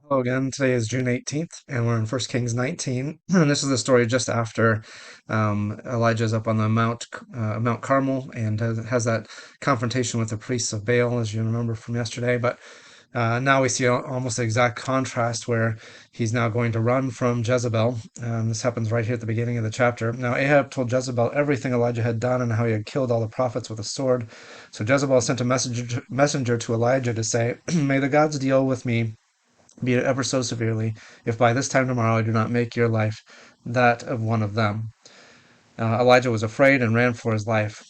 Hello again. Today is June 18th, and we're in 1 Kings 19. And this is the story just after Elijah's up on the Mount Carmel and has that confrontation with the priests of Baal, as you remember from yesterday. But now we see almost the exact contrast where he's now going to run from Jezebel. This happens right here at the beginning of the chapter. Now Ahab told Jezebel everything Elijah had done and how he had killed all the prophets with a sword. So Jezebel sent a messenger to Elijah to say, "May the gods deal with me, be it ever so severely, if by this time tomorrow I do not make your life that of one of them." Elijah was afraid and ran for his life.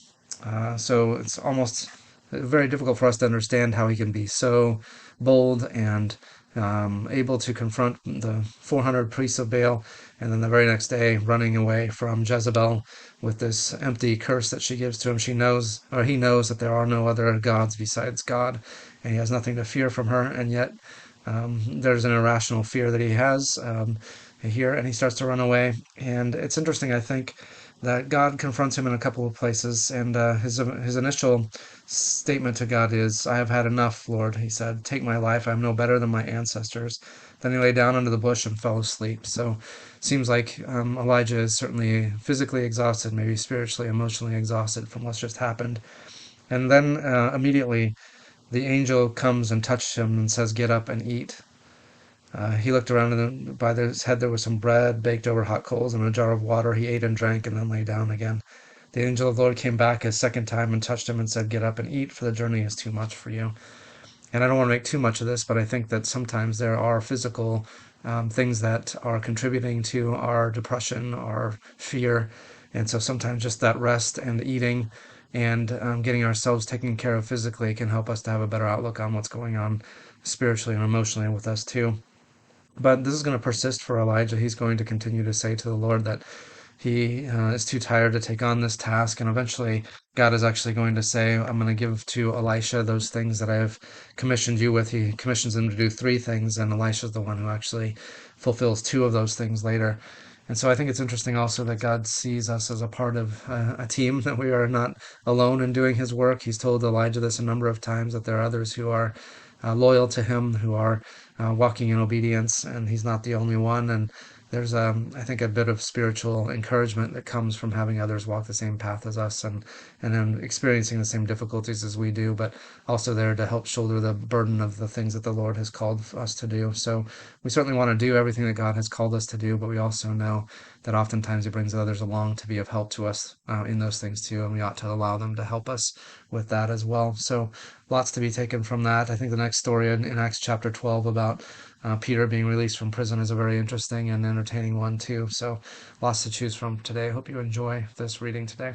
So it's almost very difficult for us to understand how he can be so bold and able to confront the 400 priests of Baal, and then the very next day running away from Jezebel with this empty curse that she gives to him. She knows, or he knows, that there are no other gods besides God, and he has nothing to fear from her, and yet there's an irrational fear that he has here, and he starts to run away. And it's interesting, I think, that God confronts him in a couple of places, and his initial statement to God is, "I have had enough, Lord." He said, "Take my life. I'm no better than my ancestors." Then he lay down under the bush and fell asleep. So it seems like Elijah is certainly physically exhausted, maybe spiritually, emotionally exhausted from what's just happened. And then immediately the angel comes and touches him and says, "Get up and eat." He looked around, and by his head there was some bread baked over hot coals and a jar of water. He ate and drank and then lay down again. The angel of the Lord came back a second time and touched him and said, "Get up and eat, for the journey is too much for you." And I don't want to make too much of this, but I think that sometimes there are physical things that are contributing to our depression, our fear. And so sometimes just that rest and eating and getting ourselves taken care of physically can help us to have a better outlook on what's going on spiritually and emotionally with us too. But this is going to persist for Elijah. He's going to continue to say to the Lord that he is too tired to take on this task. And eventually, God is actually going to say, "I'm going to give to Elisha those things that I have commissioned you with." He commissions him to do three things, and Elisha is the one who actually fulfills two of those things later. And so I think it's interesting also that God sees us as a part of a team, that we are not alone in doing his work. He's told Elijah this a number of times, that there are others who are loyal to him, who are walking in obedience, and he's not the only one. And there's, I think, a bit of spiritual encouragement that comes from having others walk the same path as us, and then experiencing the same difficulties as we do, but also there to help shoulder the burden of the things that the Lord has called us to do. So we certainly want to do everything that God has called us to do, but we also know that oftentimes He brings others along to be of help to us in those things too, and we ought to allow them to help us with that as well. So lots to be taken from that. I think the next story in Acts chapter 12 about Peter being released from prison is a very interesting and entertaining one too. So lots to choose from today. I hope you enjoy this reading today.